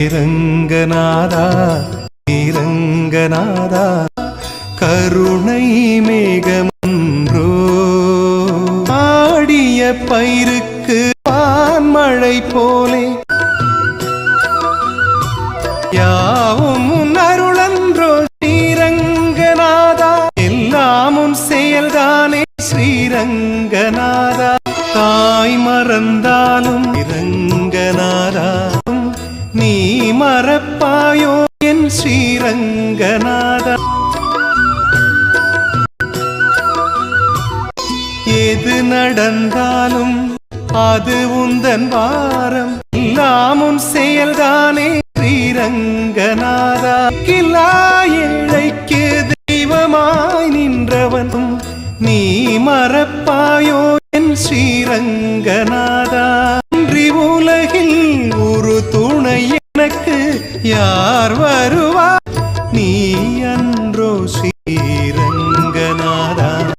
ஸ்ரீரங்கநாதா ஸ்ரீரங்கநாதா கருணை மேகமன்றோ ஆடிய பயிருக்கு வான்மழை போலே யாவும் உன் அருளன்றோ ஸ்ரீரங்கநாதா எல்லாம் உன் செயல்தானே ஸ்ரீரங்கநாதா தாய் மறந்தாலும் ஸ்ரீரங்கநாதா நீ மறப்பாயோ என் ஸ்ரீரங்கநாதா எது நடந்தாலும் அது உந்தன் வாரம் எல்லாம் உன் செயல்தானே ஸ்ரீரங்கநாதா கில்லா ஏழைக்கு தெய்வமாய் நின்றவனும் நீ மறப்பாயோ என் ஸ்ரீரங்கநாதா இன்றி உலகில் ஒரு துணை எனக்கு யார் வருவா நீ அன்றோ ஸ்ரீரங்க